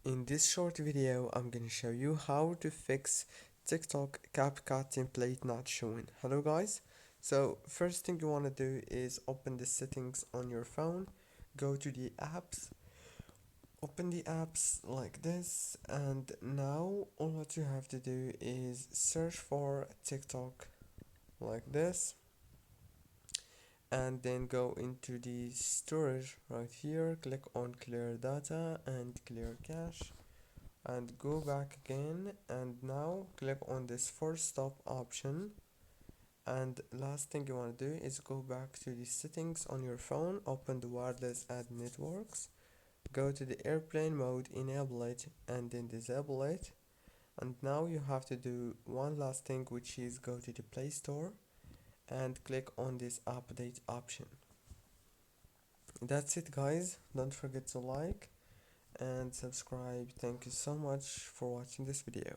In this short video, I'm gonna show you how to fix TikTok CapCut template not showing. Hello guys. So first thing you wanna do is open the settings on your phone, go to the apps, open the apps like this, and now all what you have to do is search for TikTok like this, and then go into the storage right here, click on clear data and clear cache, and go back again, and now click on this force stop option. And last thing you want to do is go back to the settings on your phone, open the wireless and networks, go to the airplane mode, enable it and then disable it. And now you have to do one last thing, which is go to the Play Store and click on this update option. That's it guys, don't forget to like and subscribe. Thank you so much for watching this video.